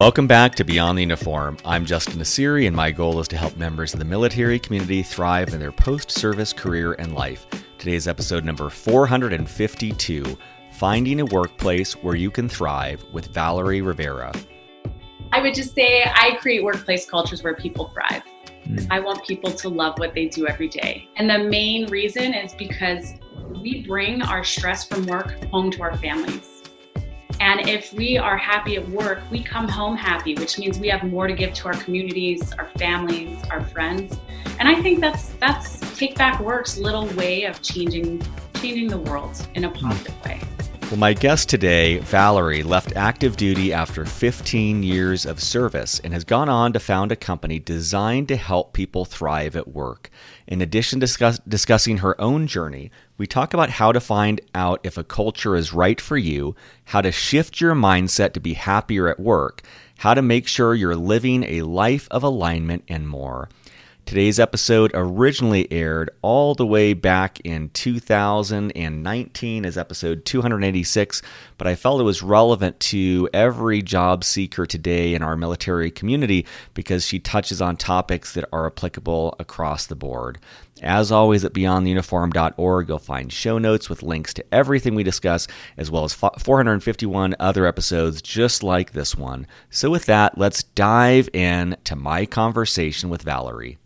Welcome back to Beyond the Uniform. I'm Justin Asiri, and my goal is to help members of the military community thrive in their post-service career and life. Today's episode number 452, Finding a Workplace Where You Can Thrive with Valerie Rivera. I would just say I create workplace cultures where people thrive. I want people to love what they do every day. And the main reason is because we bring our stress from work home to our families. And if we are happy at work, we come home happy, which means we have more to give to our communities, our families, our friends. And I think that's Take Back Work's little way of changing the world in a positive way. Well, my guest today, Valerie, left active duty after 15 years of service and has gone on to found a company designed to help people thrive at work. In addition to discussing her own journey, we talk about how to find out if a culture is right for you, how to shift your mindset to be happier at work, how to make sure you're living a life of alignment, and more. Today's episode originally aired all the way back in 2019 as episode 286, but I felt it was relevant to every job seeker today in our military community because she touches on topics that are applicable across the board. As always, at beyondtheuniform.org, you'll find show notes with links to everything we discuss, as well as 451 other episodes just like this one. So with that, let's dive in to my conversation with Valerie.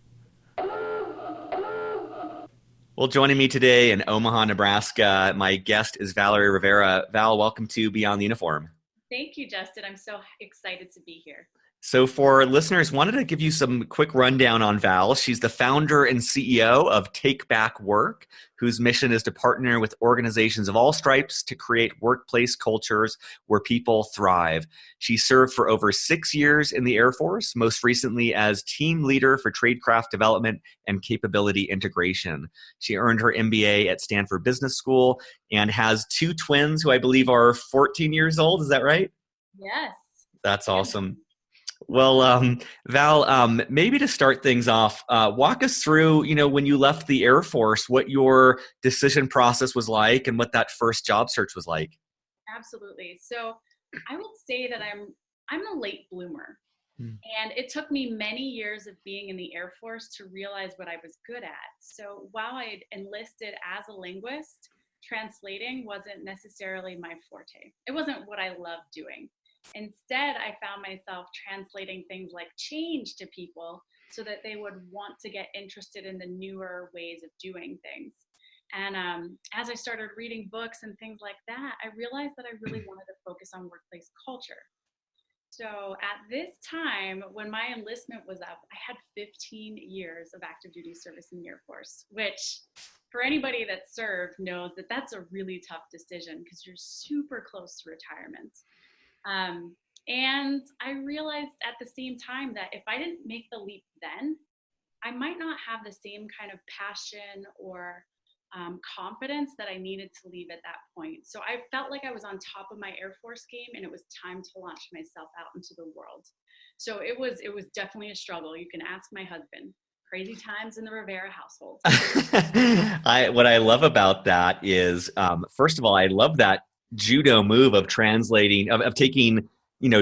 Well, joining me today in Omaha, Nebraska, my guest is Valerie Rivera. Val, welcome to Beyond the Uniform. Thank you, Justin. I'm so excited to be here. So for listeners, wanted to give you some quick rundown on Val. She's the founder and CEO of Take Back Work, whose mission is to partner with organizations of all stripes to create workplace cultures where people thrive. She served for over 6 years in the Air Force, most recently as team leader for Tradecraft development and capability integration. She earned her MBA at Stanford Business School and has 2 twins who I believe are 14 years old. Is that right? Yes. That's awesome. Well, Val, maybe to start things off, walk us through, when you left the Air Force, what your decision process was like and what that first job search was like. Absolutely. So I will say that I'm a late bloomer. And it took me many years of being in the Air Force to realize what I was good at. So while I enlisted as a linguist, translating wasn't necessarily my forte. It wasn't what I loved doing. Instead, I found myself translating things like change to people so that they would want to get interested in the newer ways of doing things. And as I started reading books and things like that, I realized that I really wanted to focus on workplace culture. So at this time, when my enlistment was up, I had 15 years of active duty service in the Air Force, which for anybody that served knows that that's a really tough decision because you're super close to retirement. And I realized at the same time that if I didn't make the leap then, I might not have the same kind of passion or confidence that I needed to leave at that point. So I felt like I was on top of my Air Force game and it was time to launch myself out into the world. So it was definitely a struggle. You can ask my husband. Crazy times in the Rivera household. What I love about that is, first of all, I love that judo move of translating, of taking,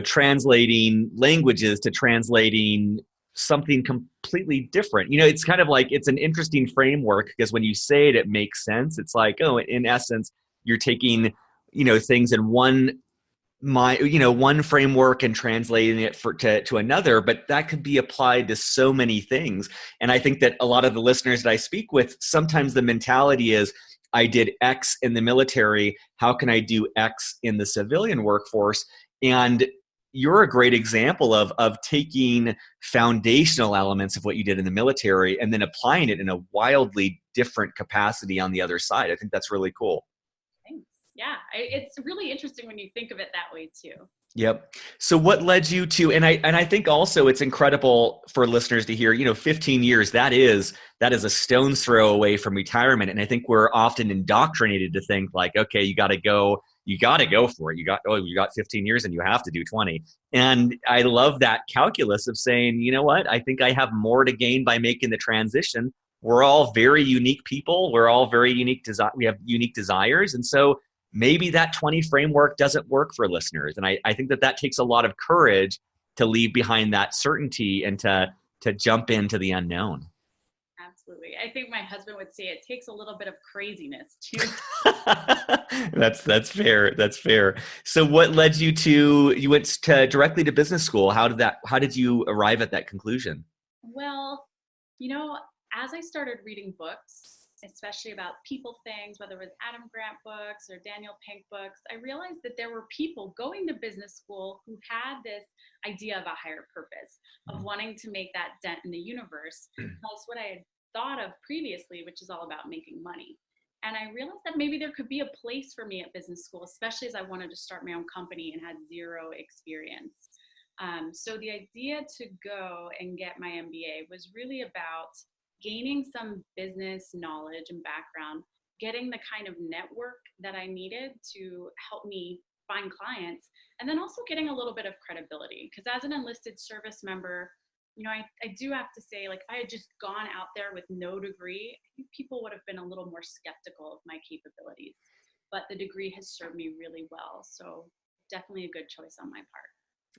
translating languages to translating something completely different. It's kind of like, it's an interesting framework because when you say it, it makes sense. It's like, oh, in essence, you're taking, things in one framework and translating it to another, but that could be applied to so many things. And I think that a lot of the listeners that I speak with, sometimes the mentality is, I did X in the military. How can I do X in the civilian workforce? And you're a great example of taking foundational elements of what you did in the military and then applying it in a wildly different capacity on the other side. I think that's really cool. Thanks. Yeah, it's really interesting when you think of it that way too. Yep. So what led you to, and I think also it's incredible for listeners to hear, 15 years, that is a stone's throw away from retirement. And I think we're often indoctrinated to think like, okay, you got to go for it. You got 15 years and you have to do 20. And I love that calculus of saying, you know what, I think I have more to gain by making the transition. We're all very unique people. We're all very unique. We have unique desires. And so maybe that 20 framework doesn't work for listeners. And I think that takes a lot of courage to leave behind that certainty and to jump into the unknown. Absolutely. I think my husband would say it takes a little bit of craziness too. That's fair. That's fair. So what led you to, you went to directly to business school. How did you arrive at that conclusion? Well, as I started reading books, especially about people things, whether it was Adam Grant books or Daniel Pink books, I realized that there were people going to business school who had this idea of a higher purpose, of wanting to make that dent in the universe. That's what I had thought of previously, which is all about making money. And I realized that maybe there could be a place for me at business school, especially as I wanted to start my own company and had zero experience. So the idea to go and get my MBA was really about gaining some business knowledge and background, getting the kind of network that I needed to help me find clients, and then also getting a little bit of credibility. Because as an enlisted service member, I do have to say, like, if I had just gone out there with no degree, I think people would have been a little more skeptical of my capabilities. But the degree has served me really well. So definitely a good choice on my part.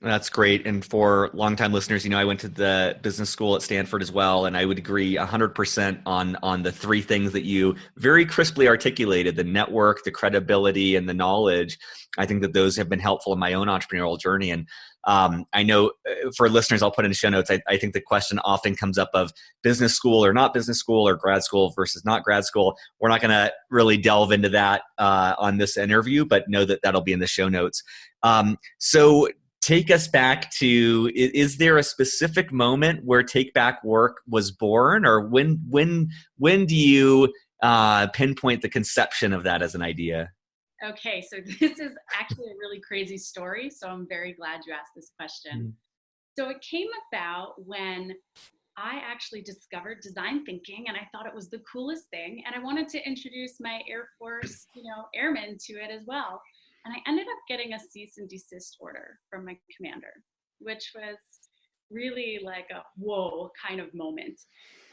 That's great. And for longtime listeners, I went to the business school at Stanford as well, and I would agree 100% on the three things that you very crisply articulated: the network, the credibility, and the knowledge. I think that those have been helpful in my own entrepreneurial journey. And I know for listeners, I'll put in show notes, I think the question often comes up of business school or not business school, or grad school versus not grad school. We're not going to really delve into that on this interview, but know that that'll be in the show notes. So take us back to, is there a specific moment where Take Back Work was born, or when do you pinpoint the conception of that as an idea? Okay, so this is actually a really crazy story, so I'm very glad you asked this question. Mm-hmm. So it came about when I actually discovered design thinking, and I thought it was the coolest thing, and I wanted to introduce my Air Force, airmen to it as well. And I ended up getting a cease and desist order from my commander, which was really like a whoa kind of moment.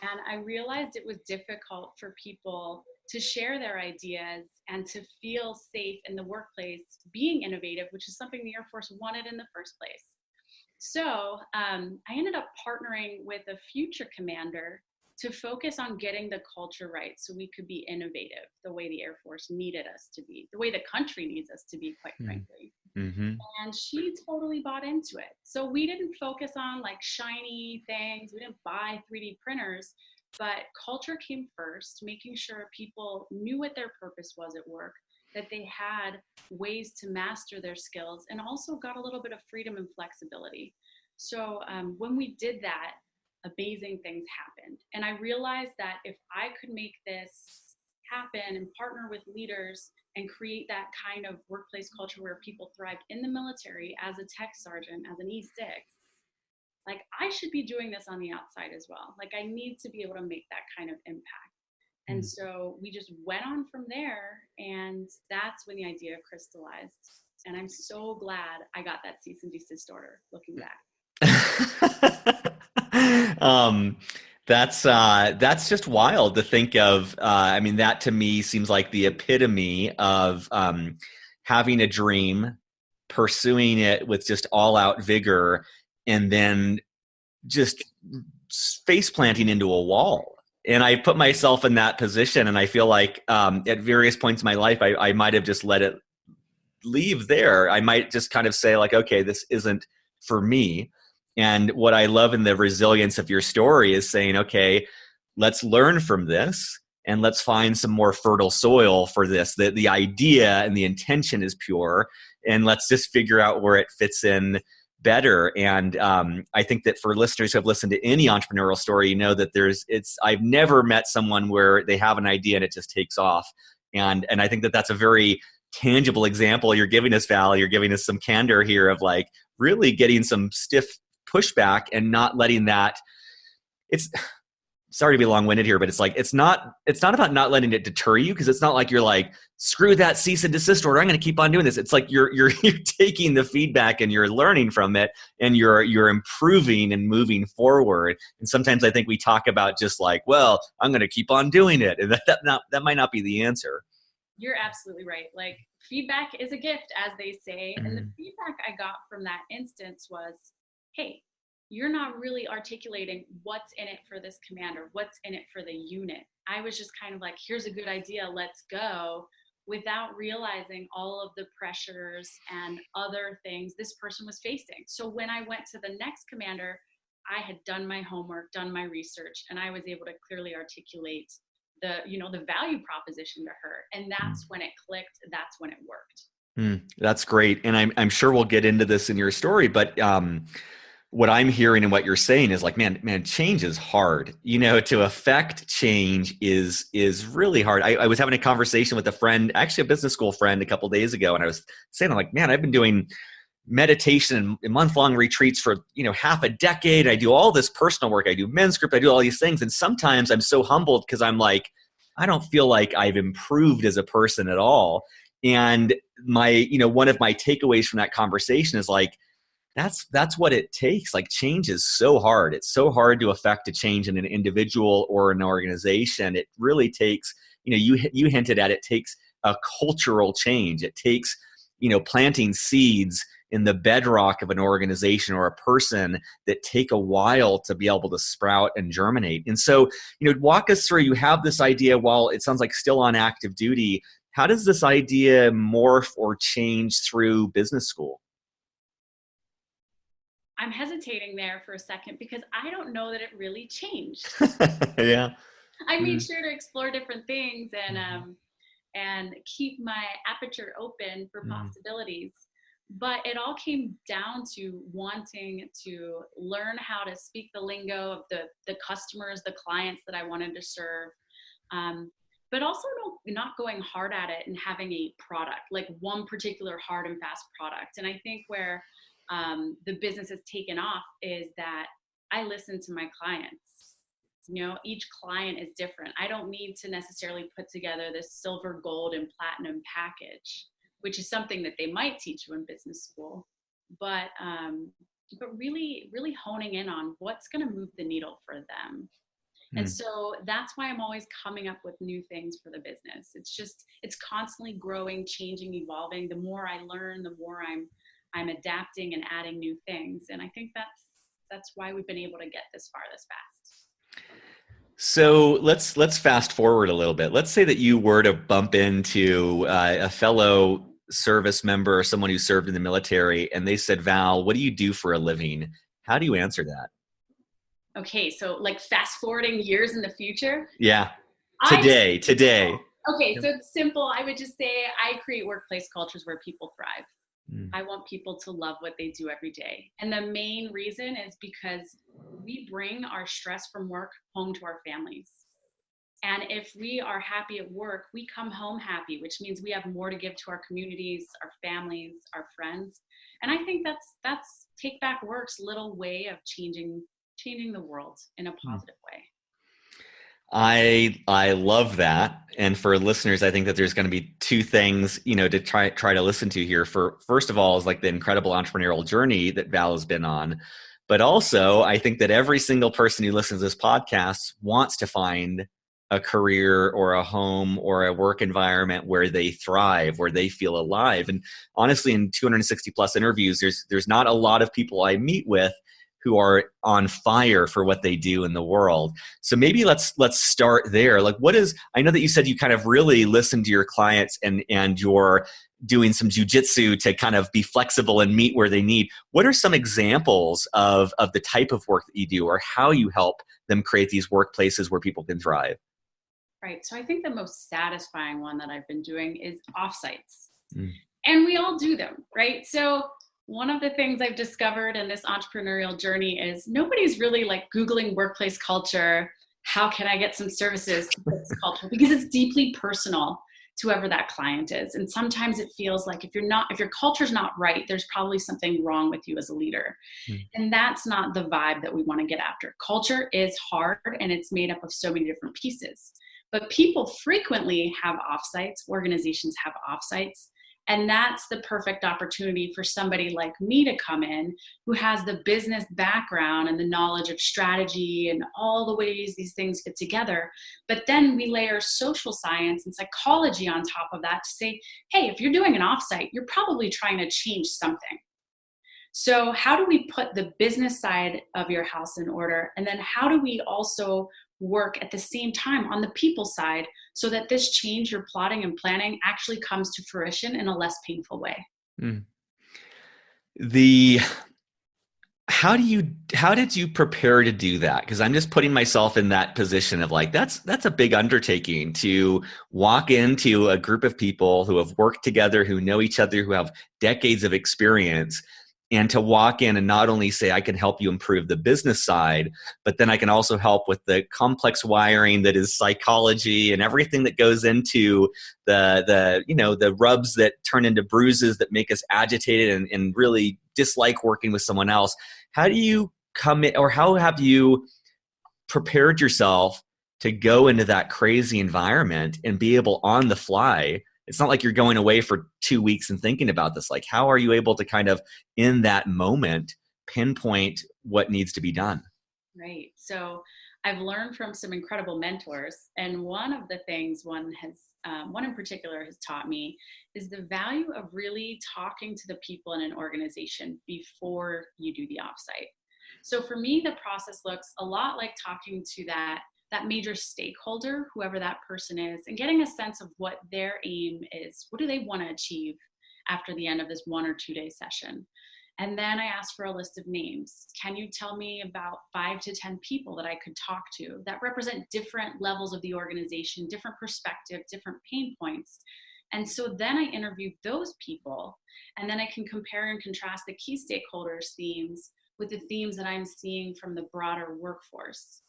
And I realized it was difficult for people to share their ideas and to feel safe in the workplace being innovative, which is something the Air Force wanted in the first place. So I ended up partnering with a future commander to focus on getting the culture right so we could be innovative the way the Air Force needed us to be, the way the country needs us to be, quite frankly. Mm-hmm. And she totally bought into it. So we didn't focus on like shiny things. We didn't buy 3D printers, but culture came first, making sure people knew what their purpose was at work, that they had ways to master their skills, and also got a little bit of freedom and flexibility. So when we did that, amazing things happened. And I realized that if I could make this happen and partner with leaders and create that kind of workplace culture where people thrived in the military as a tech sergeant, as an E6, like I should be doing this on the outside as well. Like I need to be able to make that kind of impact. And so we just went on from there, and that's when the idea crystallized. And I'm so glad I got that cease and desist order looking back. That's just wild to think of. I mean, that to me seems like the epitome of having a dream, pursuing it with just all out vigor, and then just face planting into a wall. And I put myself in that position, and I feel like at various points in my life, I might have just let it leave there. I might just kind of say like, okay, this isn't for me. And what I love in the resilience of your story is saying, okay, let's learn from this and let's find some more fertile soil for this. The idea and the intention is pure, and let's just figure out where it fits in better. And I think that for listeners who have listened to any entrepreneurial story, you know that I've never met someone where they have an idea and it just takes off. And I think that that's a very tangible example you're giving us, Val. You're giving us some candor here of like really getting some stiff pushback and not letting that. It's sorry to be long-winded here, but it's like it's not about not letting it deter you, because it's not like you're like, screw that cease and desist order, I'm going to keep on doing this. It's like you're taking the feedback and you're learning from it, and you're improving and moving forward. And sometimes I think we talk about just like, well, I'm going to keep on doing it, and that might not be the answer. You're absolutely right. Like feedback is a gift, as they say. And the feedback I got from that instance was, hey, you're not really articulating what's in it for this commander, what's in it for the unit. I was just kind of like, here's a good idea, let's go, without realizing all of the pressures and other things this person was facing. So when I went to the next commander, I had done my homework, done my research, and I was able to clearly articulate the value proposition to her. And that's when it clicked. That's when it worked. That's great. And I'm sure we'll get into this in your story, but what I'm hearing and what you're saying is like, man, change is hard. To affect change is really hard. I was having a conversation with a friend, actually a business school friend, a couple of days ago, and I was saying, I'm like, man, I've been doing meditation and month-long retreats for half a decade. I do all this personal work. I do men's group. I do all these things, and sometimes I'm so humbled because I'm like, I don't feel like I've improved as a person at all. And one of my takeaways from that conversation is like, that's what it takes. Like, change is so hard. It's so hard to affect a change in an individual or an organization. It really takes, you hinted at, it takes a cultural change. It takes, planting seeds in the bedrock of an organization or a person that take a while to be able to sprout and germinate. And so, walk us through, you have this idea while it sounds like still on active duty. How does this idea morph or change through business school? I'm hesitating there for a second because I don't know that it really changed. Yeah. I made sure to explore different things and keep my aperture open for possibilities. But it all came down to wanting to learn how to speak the lingo of the customers, the clients that I wanted to serve. But also not going hard at it and having a product, like one particular hard and fast product. And I think where the business has taken off is that I listen to my clients. Each client is different. I don't need to necessarily put together this silver, gold, and platinum package, which is something that they might teach you in business school. But really, really honing in on what's going to move the needle for them. And so that's why I'm always coming up with new things for the business. It's constantly growing, changing, evolving. The more I learn, the more I'm adapting and adding new things. And I think that's why we've been able to get this far this fast. So let's fast forward a little bit. Let's say that you were to bump into a fellow service member or someone who served in the military, and they said, Val, what do you do for a living? How do you answer that? Okay, so like fast forwarding years in the future? Yeah, today. Okay, so it's simple. I would just say I create workplace cultures where people thrive. I want people to love what they do every day. And the main reason is because we bring our stress from work home to our families. And if we are happy at work, we come home happy, which means we have more to give to our communities, our families, our friends. And I think that's Take Back Work's little way of changing the world in a positive way. I love that. And for listeners, I think that there's going to be two things, to try to listen to here. First of all, is like the incredible entrepreneurial journey that Val has been on. But also, I think that every single person who listens to this podcast wants to find a career or a home or a work environment where they thrive, where they feel alive. And honestly, in 260 plus interviews, there's not a lot of people I meet with who are on fire for what they do in the world. So maybe let's start there. Like, I know that you said you kind of really listen to your clients and you're doing some jujitsu to kind of be flexible and meet where they need. What are some examples of the type of work that you do, or how you help them create these workplaces where people can thrive? Right. So I think the most satisfying one that I've been doing is offsites. And we all do them, right? So one of the things I've discovered in this entrepreneurial journey is nobody's really like Googling workplace culture. How can I get some services to this culture? Because it's deeply personal to whoever that client is. And sometimes it feels like if your culture's not right, there's probably something wrong with you as a leader. And that's not the vibe that we want to get after. Culture is hard and it's made up of so many different pieces. But people frequently have offsites, organizations have offsites. And that's the perfect opportunity for somebody like me to come in who has the business background and the knowledge of strategy and all the ways these things fit together. But then we layer social science and psychology on top of that to say, hey, if you're doing an offsite, you're probably trying to change something. So how do we put the business side of your house in order? And then how do we also work at the same time on the people side so that this change you're plotting and planning actually comes to fruition in a less painful way? Mm. The how did you prepare to do that? Because I'm just putting myself in that position of like, that's a big undertaking to walk into a group of people who have worked together, who know each other, who have decades of experience, and to walk in and not only say, I can help you improve the business side, but then I can also help with the complex wiring that is psychology and everything that goes into the rubs that turn into bruises that make us agitated and really dislike working with someone else. How do you come in, or how have you prepared yourself to go into that crazy environment and be able on the fly? It's not like you're going away for 2 weeks and thinking about this. Like, how are you able to kind of in that moment pinpoint what needs to be done? Right. So I've learned from some incredible mentors, and one of the things one in particular has taught me is the value of really talking to the people in an organization before you do the offsite. So for me, the process looks a lot like talking to that major stakeholder, whoever that person is, and getting a sense of what their aim is. What do they want to achieve after the end of this 1 or 2 day session? And then I asked for a list of names. Can you tell me about 5 to 10 people that I could talk to that represent different levels of the organization, different perspective, different pain points? And so then I interviewed those people, and then I can compare and contrast the key stakeholders' themes with the themes that I'm seeing from the broader workforce.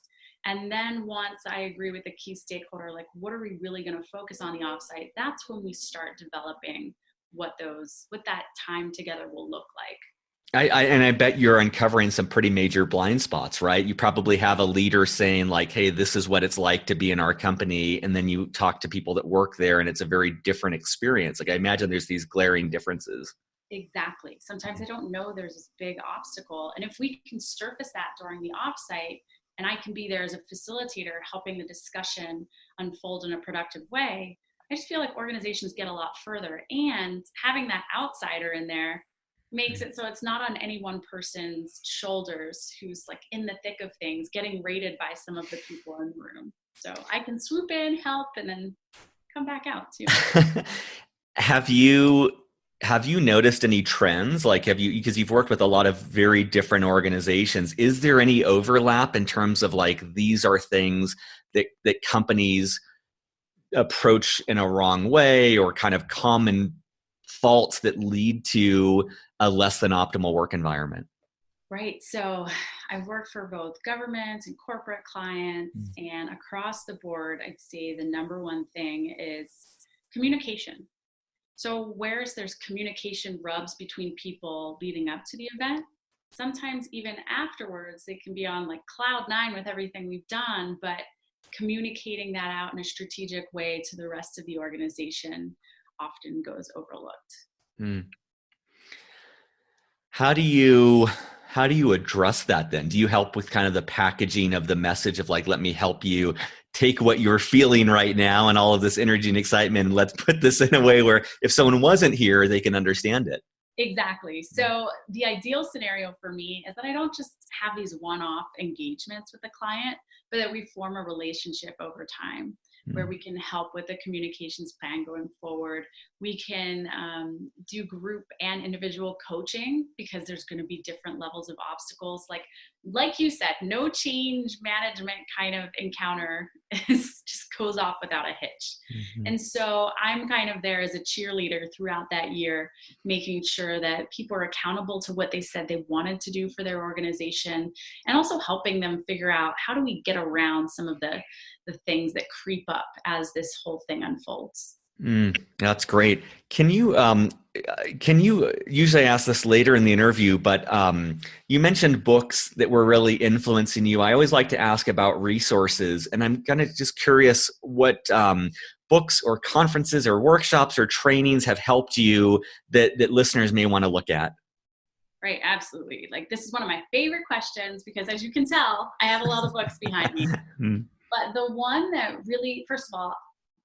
And then once I agree with the key stakeholder, like what are we really going to focus on the offsite? That's when we start developing what that time together will look like. I bet you're uncovering some pretty major blind spots, right? You probably have a leader saying like, hey, this is what it's like to be in our company. And then you talk to people that work there and it's a very different experience. Like I imagine there's these glaring differences. Exactly. Sometimes I don't know there's this big obstacle. And if we can surface that during the offsite, and I can be there as a facilitator helping the discussion unfold in a productive way, I just feel like organizations get a lot further. And having that outsider in there makes it so it's not on any one person's shoulders who's like in the thick of things getting rated by some of the people in the room. So I can swoop in, help, and then come back out too. Have you noticed any trends? Like because you've worked with a lot of very different organizations, is there any overlap in terms of like these are things that companies approach in a wrong way, or kind of common faults that lead to a less than optimal work environment? Right. So I've worked for both government and corporate clients, and across the board, I'd say the number one thing is communication. So whereas there's communication rubs between people leading up to the event, sometimes even afterwards, they can be on like cloud nine with everything we've done, but communicating that out in a strategic way to the rest of the organization often goes overlooked. Mm. How do you address that then? Do you help with kind of the packaging of the message of like, let me help you take what you're feeling right now and all of this energy and excitement, and let's put this in a way where if someone wasn't here, they can understand it? Exactly. So the ideal scenario for me is that I don't just have these one-off engagements with the client, but that we form a relationship over time where we can help with the communications plan going forward. We can do group and individual coaching because there's going to be different levels of obstacles. Like you said, no change management kind of encounter just goes off without a hitch. Mm-hmm. And so I'm kind of there as a cheerleader throughout that year, making sure that people are accountable to what they said they wanted to do for their organization, and also helping them figure out how do we get around some of the things that creep up as this whole thing unfolds. That's great. Can you usually ask this later in the interview, but you mentioned books that were really influencing you. I always like to ask about resources, and I'm kind of just curious what books or conferences or workshops or trainings have helped you that listeners may want to look at. Right, absolutely. Like, this is one of my favorite questions because, as you can tell, I have a lot of books behind me. But the one that really, first of all,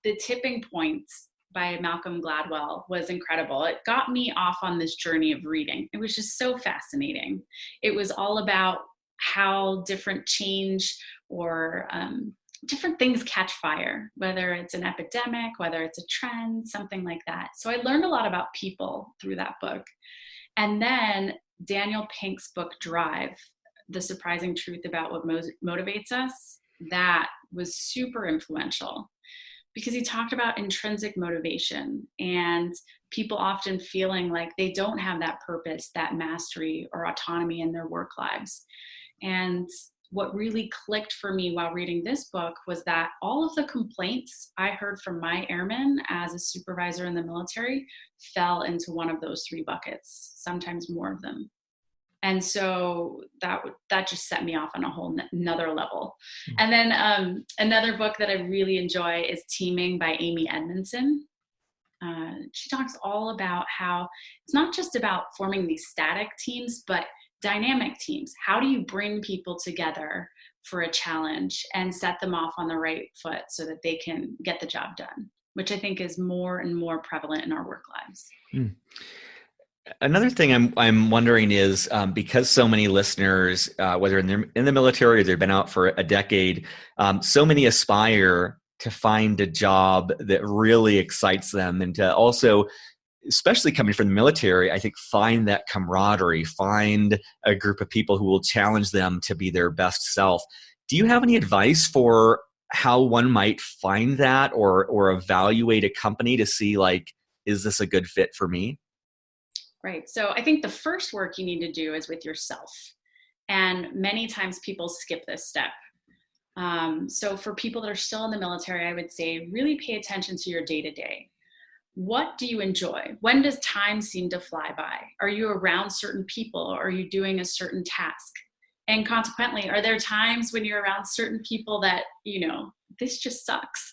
the tipping points by Malcolm Gladwell was incredible. It got me off on this journey of reading. It was just so fascinating. It was all about how different change or different things catch fire, whether it's an epidemic, whether it's a trend, something like that. So I learned a lot about people through that book. And then Daniel Pink's book, Drive, The Surprising Truth About What Motivates Us, that was super influential because he talked about intrinsic motivation and people often feeling like they don't have that purpose, that mastery or autonomy in their work lives. And what really clicked for me while reading this book was that all of the complaints I heard from my airmen as a supervisor in the military fell into one of those three buckets, sometimes more of them. And so that just set me off on a whole another level. And then another book that I really enjoy is Teaming by Amy Edmondson. She talks all about how it's not just about forming these static teams, but dynamic teams. How do you bring people together for a challenge and set them off on the right foot so that they can get the job done, which I think is more and more prevalent in our work lives. Another thing I'm wondering is because so many listeners, whether in the military or they've been out for a decade, so many aspire to find a job that really excites them, and to also, especially coming from the military, I think find that camaraderie, find a group of people who will challenge them to be their best self. Do you have any advice for how one might find that or evaluate a company to see, like, is this a good fit for me? Right. So I think the first work you need to do is with yourself. And many times people skip this step. So for people that are still in the military, I would say really pay attention to your day-to-day. What do you enjoy? When does time seem to fly by? Are you around certain people? Or are you doing a certain task? And consequently, are there times when you're around certain people that, this just sucks?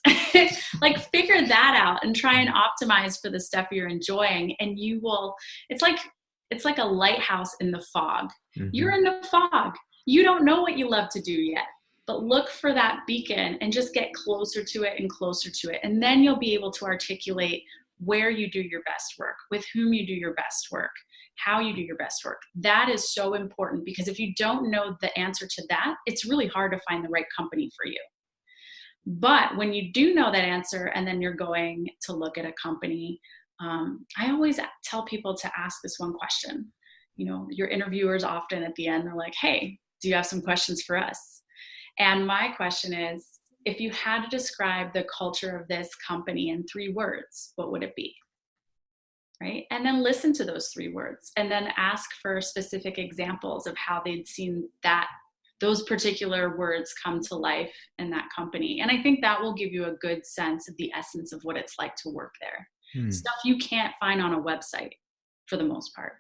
Like, figure that out and try and optimize for the stuff you're enjoying. And you will, it's like a lighthouse in the fog. Mm-hmm. You're in the fog. You don't know what you love to do yet, but look for that beacon and just get closer to it and closer to it. And then you'll be able to articulate where you do your best work, with whom you do your best work, how you do your best work. That is so important, because if you don't know the answer to that, it's really hard to find the right company for you. But when you do know that answer and then you're going to look at a company, I always tell people to ask this one question. Your interviewers often at the end, they're like, hey, do you have some questions for us? And my question is, if you had to describe the culture of this company in 3 words, what would it be? Right? And then listen to those 3 words and then ask for specific examples of how they'd seen those particular words come to life in that company. And I think that will give you a good sense of the essence of what it's like to work there. Stuff you can't find on a website for the most part.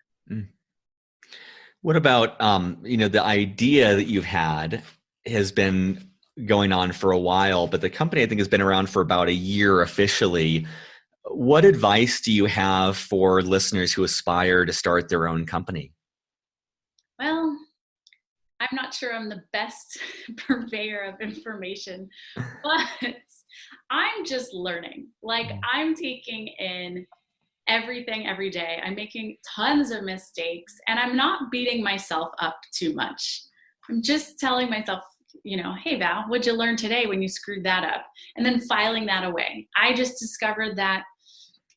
What about, the idea that you've had has been going on for a while, but the company, I think, has been around for about a year officially. What advice do you have for listeners who aspire to start their own company? Well, I'm not sure I'm the best purveyor of information, but I'm just learning. Like, I'm taking in everything every day. I'm making tons of mistakes, and I'm not beating myself up too much. I'm just telling myself, hey, Val, what'd you learn today when you screwed that up? And then filing that away. I just discovered that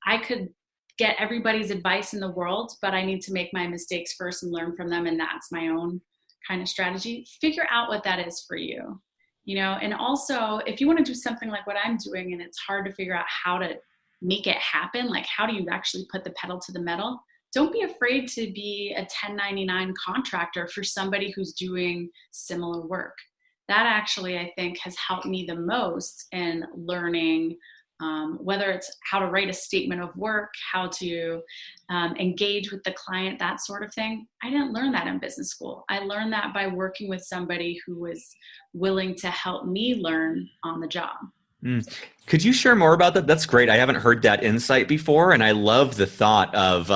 I could get everybody's advice in the world, but I need to make my mistakes first and learn from them. And that's my own kind of strategy. Figure out what that is for you, and also if you want to do something like what I'm doing and it's hard to figure out how to make it happen, like how do you actually put the pedal to the metal? Don't be afraid to be a 1099 contractor for somebody who's doing similar work. That actually, I think, has helped me the most in learning whether it's how to write a statement of work, how to engage with the client, that sort of thing. I didn't learn that in business school. I learned that by working with somebody who was willing to help me learn on the job. Could you share more about that? That's great. I haven't heard that insight before. And I love the thought of,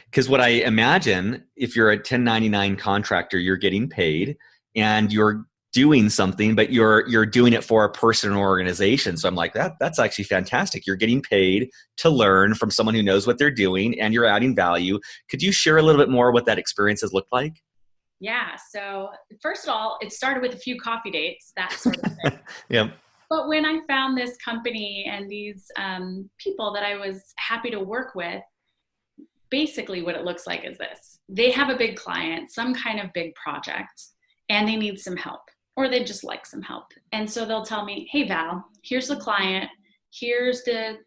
because what I imagine, if you're a 1099 contractor, you're getting paid and you're doing something, but you're doing it for a person or organization. So I'm like, that's actually fantastic. You're getting paid to learn from someone who knows what they're doing, and you're adding value. Could you share a little bit more what that experience has looked like? Yeah. So first of all, it started with a few coffee dates, that sort of thing. Yeah. But when I found this company and these people that I was happy to work with, basically what it looks like is this. They have a big client, some kind of big project, and they need some help, or they just like some help. And so they'll tell me, hey, Val, here's the client. Here's the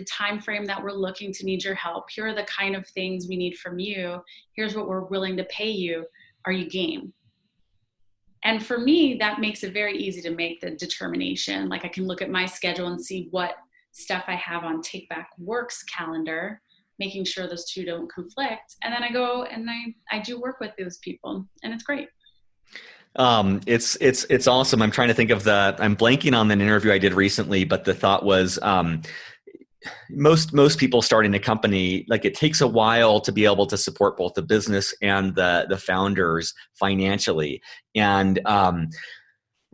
time frame that we're looking to need your help. Here are the kind of things we need from you. Here's what we're willing to pay you. Are you game? And for me, that makes it very easy to make the determination. Like I can look at my schedule and see what stuff I have on Take Back Work's calendar, making sure those two don't conflict. And then I go and I do work with those people, and it's great. It's awesome. I'm trying to think of I'm blanking on an interview I did recently, but the thought was, most people starting a company, like it takes a while to be able to support both the business and the founders financially. And,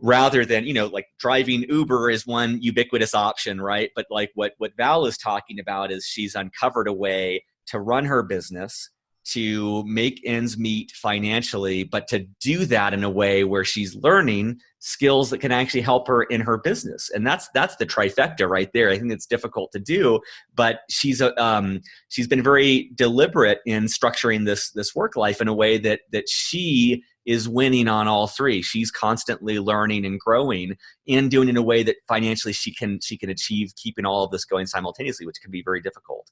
rather than, like driving Uber is one ubiquitous option, right? But like what Val is talking about is she's uncovered a way to run her business, to make ends meet financially, but to do that in a way where she's learning skills that can actually help her in her business. And that's the trifecta right there. I think it's difficult to do, but she's been very deliberate in structuring this work life in a way that she is winning on all three. She's constantly learning and growing, and doing it in a way that financially she can achieve keeping all of this going simultaneously, which can be very difficult.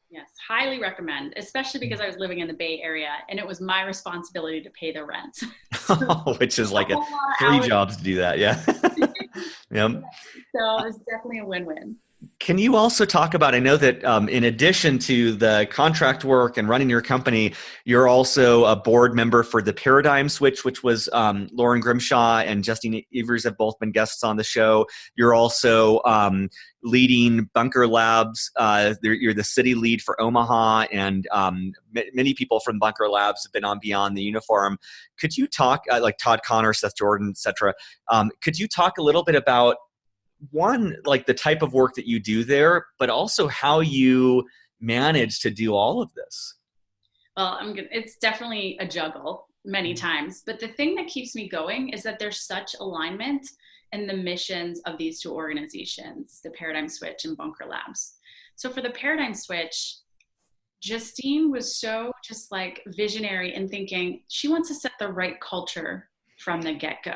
Yes, highly recommend, especially because I was living in the Bay Area and it was my responsibility to pay the rent. So, which is like three jobs to do that. Yeah. Yep. So it's definitely a win-win. Can you also talk about, I know that in addition to the contract work and running your company, you're also a board member for the Paradigm Switch, which was Lauren Grimshaw and Justine Evers have both been guests on the show. You're also leading Bunker Labs. You're the city lead for Omaha, and many people from Bunker Labs have been on Beyond the Uniform. Could you talk, like Todd Connor, Seth Jordan, et cetera, could you talk a little bit about one, like the type of work that you do there, but also how you manage to do all of this? Well, it's definitely a juggle many times, but the thing that keeps me going is that there's such alignment in the missions of these two organizations, the Paradigm Switch and Bunker Labs. So for the Paradigm Switch, Justine was so just like visionary in thinking she wants to set the right culture from the get-go.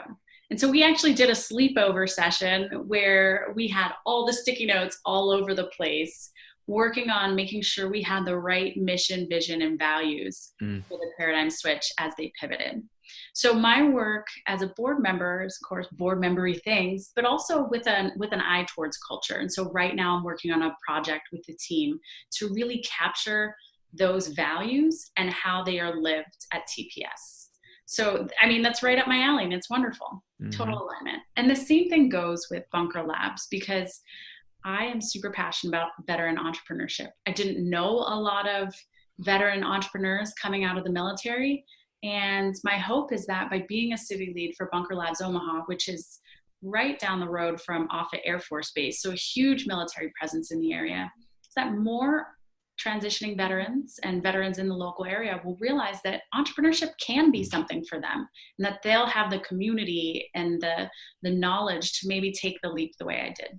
And so we actually did a sleepover session where we had all the sticky notes all over the place, working on making sure we had the right mission, vision, and values for the Paradigm Switch as they pivoted. So my work as a board member is, of course, board membery things, but also with an eye towards culture. And so right now I'm working on a project with the team to really capture those values and how they are lived at TPS. So, I mean, that's right up my alley, and it's wonderful. Total alignment. And the same thing goes with Bunker Labs, because I am super passionate about veteran entrepreneurship. I didn't know a lot of veteran entrepreneurs coming out of the military. And my hope is that by being a city lead for Bunker Labs Omaha, which is right down the road from Offutt Air Force Base, so a huge military presence in the area, is that more transitioning veterans and veterans in the local area will realize that entrepreneurship can be something for them, and that they'll have the community and the knowledge to maybe take the leap the way I did.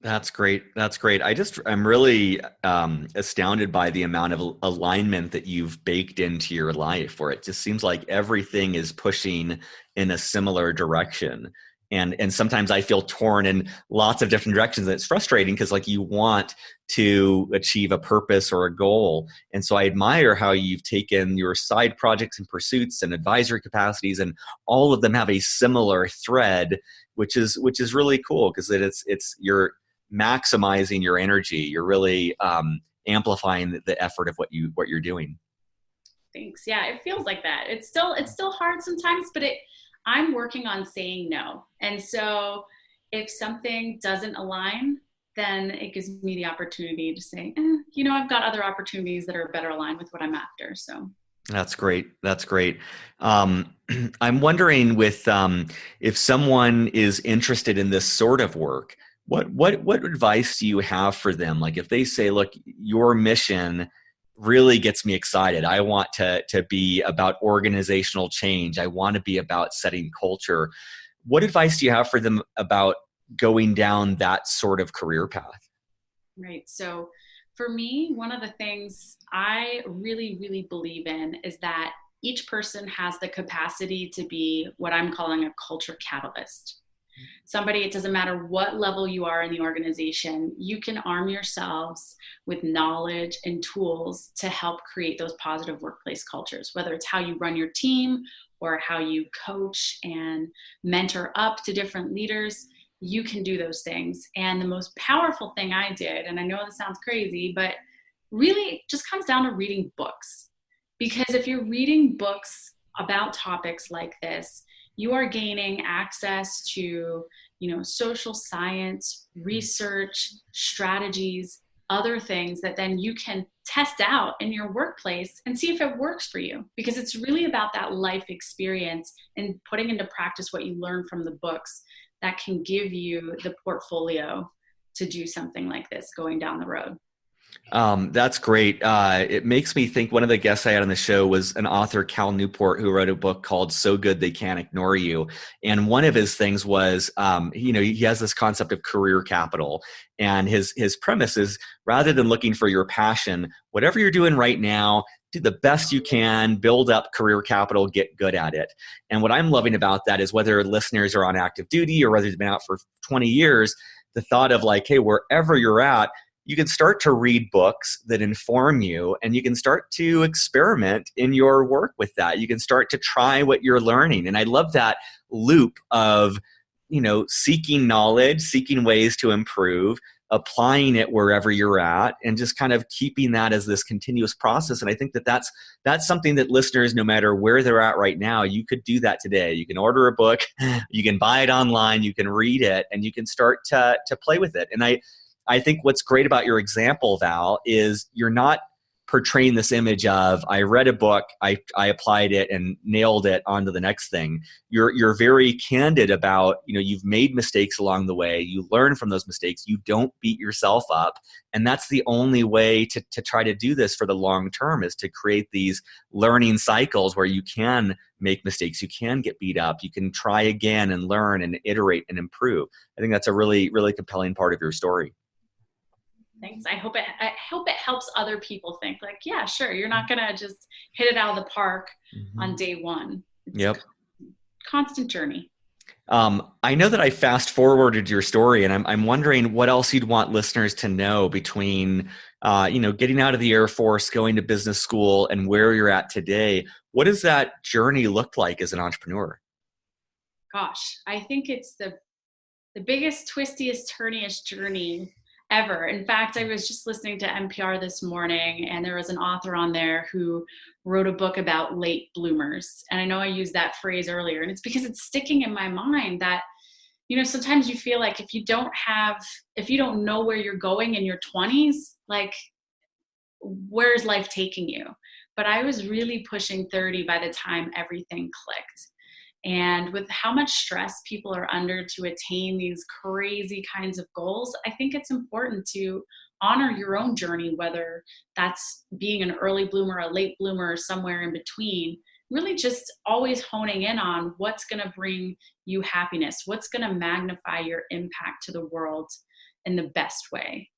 That's great. That's great. I'm really astounded by the amount of alignment that you've baked into your life, where it just seems like everything is pushing in a similar direction. And sometimes I feel torn in lots of different directions. And it's frustrating because like you want to achieve a purpose or a goal. And so I admire how you've taken your side projects and pursuits and advisory capacities, and all of them have a similar thread, which is really cool, because it's you're maximizing your energy. You're really amplifying the effort of what you're doing. Thanks. Yeah, it feels like that. It's still hard sometimes, but I'm working on saying no. And so if something doesn't align, then it gives me the opportunity to say, I've got other opportunities that are better aligned with what I'm after. So That's great. That's great. Um, I'm wondering if someone is interested in this sort of work, what advice do you have for them? Like if they say, look, your mission really gets me excited. I want to be about organizational change. I want to be about setting culture. What advice do you have for them about going down that sort of career path? Right. So for me, one of the things I really, really believe in is that each person has the capacity to be what I'm calling a culture catalyst. Somebody, it doesn't matter what level you are in the organization, you can arm yourselves with knowledge and tools to help create those positive workplace cultures, whether it's how you run your team or how you coach and mentor up to different leaders. You can do those things. And the most powerful thing I did, and I know this sounds crazy, but really just comes down to reading books. Because if you're reading books about topics like this, you are gaining access to, social science, research, strategies, other things that then you can test out in your workplace and see if it works for you. Because it's really about that life experience and putting into practice what you learn from the books that can give you the portfolio to do something like this going down the road. That's great. It makes me think one of the guests I had on the show was an author, Cal Newport, who wrote a book called So Good They Can't Ignore You. And one of his things was, he has this concept of career capital. And his premise is rather than looking for your passion, whatever you're doing right now, do the best you can, build up career capital, get good at it. And what I'm loving about that is whether listeners are on active duty or whether they've been out for 20 years, the thought of like, hey, wherever you're at, you can start to read books that inform you and you can start to experiment in your work with that. You can start to try what you're learning. And I love that loop of, seeking knowledge, seeking ways to improve, applying it wherever you're at, and just kind of keeping that as this continuous process. And I think that that's something that listeners, no matter where they're at right now, you could do that today. You can order a book, you can buy it online, you can read it, and you can start to play with it. And I think what's great about your example, Val, is you're not portraying this image of I read a book, I applied it and nailed it onto the next thing. You're very candid about, you've made mistakes along the way. You learn from those mistakes. You don't beat yourself up. And that's the only way to try to do this for the long term, is to create these learning cycles where you can make mistakes. You can get beat up. You can try again and learn and iterate and improve. I think that's a really, really compelling part of your story. Thanks. I hope it helps other people think like, yeah, sure, you're not gonna just hit it out of the park on day one. It's Yep. constant journey. I know that I fast forwarded your story, and I'm wondering what else you'd want listeners to know between, getting out of the Air Force, going to business school, and where you're at today. What does that journey look like as an entrepreneur? Gosh, I think it's the biggest, twistiest, turniest journey ever. In fact, I was just listening to NPR this morning, and there was an author on there who wrote a book about late bloomers. And I know I used that phrase earlier, and it's because it's sticking in my mind that, sometimes you feel like if you don't know where you're going in your 20s, like, where's life taking you? But I was really pushing 30 by the time everything clicked. And with how much stress people are under to attain these crazy kinds of goals, I think it's important to honor your own journey, whether that's being an early bloomer, a late bloomer, or somewhere in between. Really just always honing in on what's going to bring you happiness, what's going to magnify your impact to the world in the best way.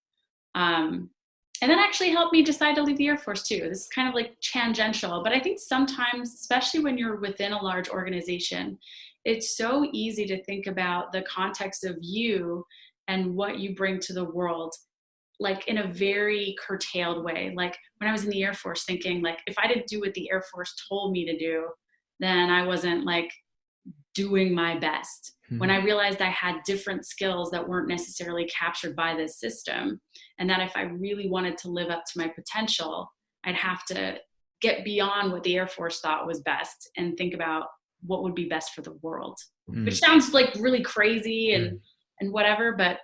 And that actually helped me decide to leave the Air Force too. This is kind of like tangential, but I think sometimes, especially when you're within a large organization, it's so easy to think about the context of you and what you bring to the world, like in a very curtailed way. Like when I was in the Air Force, thinking like, if I didn't do what the Air Force told me to do, then I wasn't like doing my best. When I realized I had different skills that weren't necessarily captured by this system, and that if I really wanted to live up to my potential, I'd have to get beyond what the Air Force thought was best and think about what would be best for the world, which sounds like really crazy and whatever, but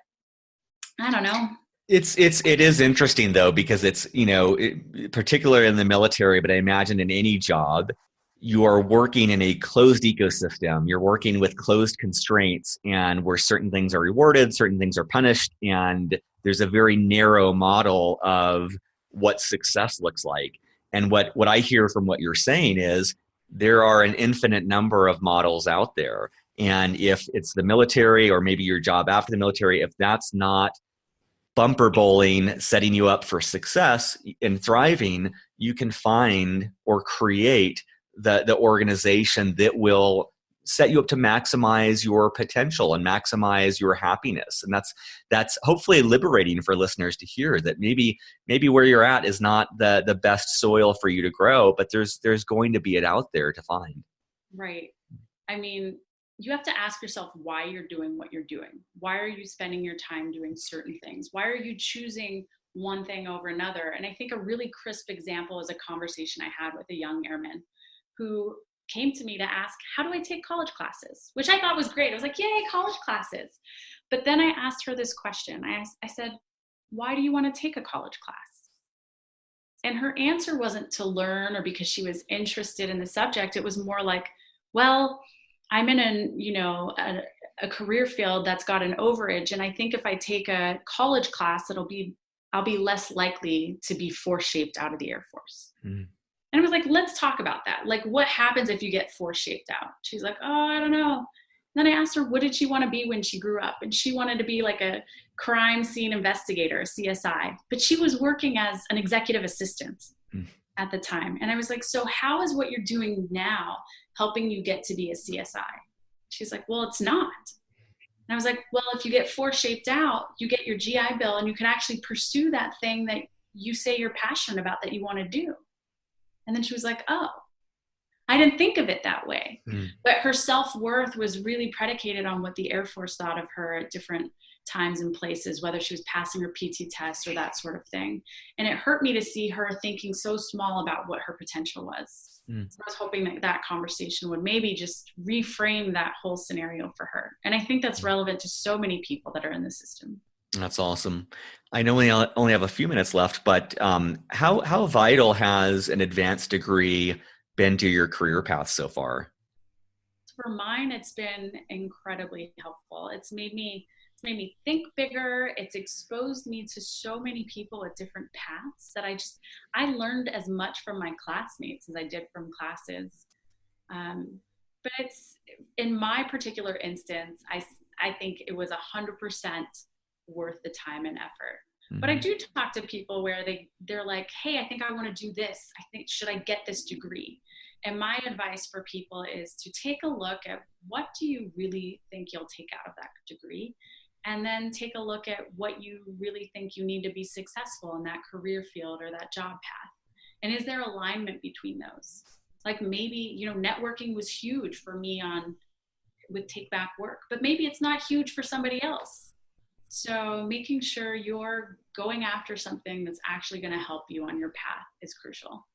I don't know. It is interesting though, because it's, particularly in the military, but I imagine in any job, you are working in a closed ecosystem. You're working with closed constraints, and where certain things are rewarded, certain things are punished, and there's a very narrow model of what success looks like. And what I hear from what you're saying is there are an infinite number of models out there. And if it's the military, or maybe your job after the military, if that's not bumper bowling, setting you up for success and thriving, you can find or create the organization that will set you up to maximize your potential and maximize your happiness. And that's hopefully liberating for listeners to hear, that maybe where you're at is not the best soil for you to grow, but there's going to be it out there to find. Right. I mean, you have to ask yourself why you're doing what you're doing. Why are you spending your time doing certain things? Why are you choosing one thing over another? And I think a really crisp example is a conversation I had with a young airman who came to me to ask, how do I take college classes? Which I thought was great. I was like, yay, college classes. But then I asked her this question. I said, why do you want to take a college class? And her answer wasn't to learn or because she was interested in the subject. It was more like, well, I'm in a career field that's got an overage, and I think if I take a college class, I'll be less likely to be force shaped out of the Air Force. Mm. And I was like, let's talk about that. Like, what happens if you get force shaped out? She's like, oh, I don't know. And then I asked her, what did she want to be when she grew up? And she wanted to be like a crime scene investigator, a CSI. But she was working as an executive assistant at the time. And I was like, so how is what you're doing now helping you get to be a CSI? She's like, well, it's not. And I was like, well, if you get force shaped out, you get your GI Bill and you can actually pursue that thing that you say you're passionate about, that you want to do. And then she was like, oh, I didn't think of it that way. But her self-worth was really predicated on what the Air Force thought of her at different times and places, whether she was passing her PT test or that sort of thing. And it hurt me to see her thinking so small about what her potential was. So I was hoping that conversation would maybe just reframe that whole scenario for her. And I think that's relevant to so many people that are in the system. That's awesome. I know we only have a few minutes left, but how vital has an advanced degree been to your career path so far? For mine, it's been incredibly helpful. It's made me think bigger. It's exposed me to so many people at different paths that I learned as much from my classmates as I did from classes. But it's, in my particular instance, I think it was 100% worth the time and effort. But I do talk to people where they're like, hey, I think I want to do this. Should I get this degree? And my advice for people is to take a look at, what do you really think you'll take out of that degree? And then take a look at what you really think you need to be successful in that career field or that job path. And is there alignment between those? Like, maybe, networking was huge for me with Take Back Work, but maybe it's not huge for somebody else. So making sure you're going after something that's actually going to help you on your path is crucial.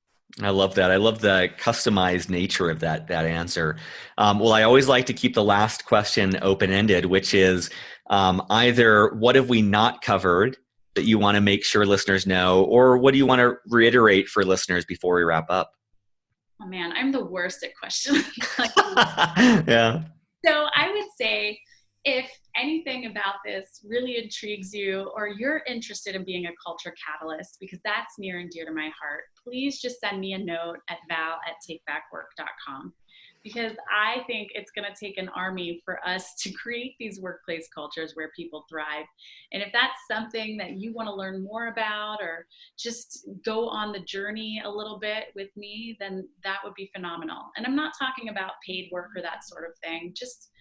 I love that. I love the customized nature of that answer. Well, I always like to keep the last question open-ended, which is either what have we not covered that you want to make sure listeners know, or what do you want to reiterate for listeners before we wrap up? Oh man, I'm the worst at questions. Yeah. So I would say, if anything about this really intrigues you, or you're interested in being a culture catalyst, because that's near and dear to my heart, please just send me a note at val@takebackwork.com, because I think it's going to take an army for us to create these workplace cultures where people thrive. And if that's something that you want to learn more about, or just go on the journey a little bit with me, then that would be phenomenal. And I'm not talking about paid work or that sort of thing. Just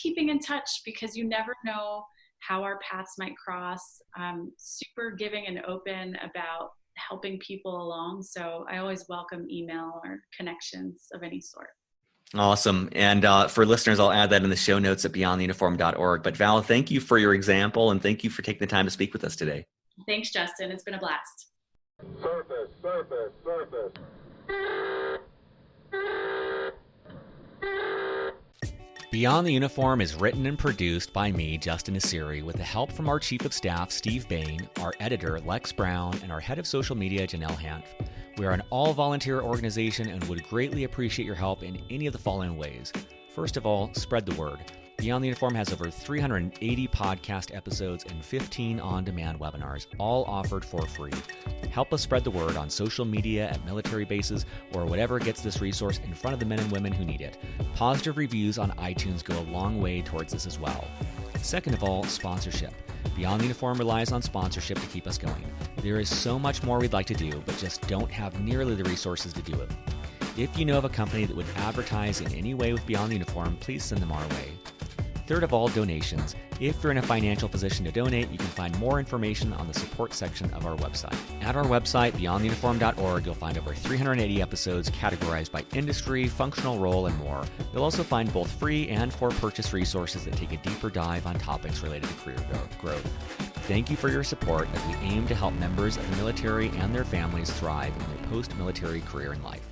keeping in touch, because you never know how our paths might cross. I'm super giving and open about helping people along. So I always welcome email or connections of any sort. Awesome. And for listeners, I'll add that in the show notes at beyondtheuniform.org. But Val, thank you for your example, and thank you for taking the time to speak with us today. Thanks, Justin. It's been a blast. Surface, surface, surface. Beyond the Uniform is written and produced by me, Justin Asiri, with the help from our Chief of Staff, Steve Bain, our editor, Lex Brown, and our Head of Social Media, Janelle Hanf. We are an all-volunteer organization and would greatly appreciate your help in any of the following ways. First of all, spread the word. Beyond the Uniform has over 380 podcast episodes and 15 on-demand webinars, all offered for free. Help us spread the word on social media, at military bases, or whatever gets this resource in front of the men and women who need it. Positive reviews on iTunes go a long way towards this as well. Second of all, sponsorship. Beyond the Uniform relies on sponsorship to keep us going. There is so much more we'd like to do, but just don't have nearly the resources to do it. If you know of a company that would advertise in any way with Beyond the Uniform, please send them our way. Third of all, donations. If you're in a financial position to donate, you can find more information on the support section of our website. At our website, beyondtheuniform.org, you'll find over 380 episodes categorized by industry, functional role, and more. You'll also find both free and for-purchase resources that take a deeper dive on topics related to career growth. Thank you for your support as we aim to help members of the military and their families thrive in their post-military career and life.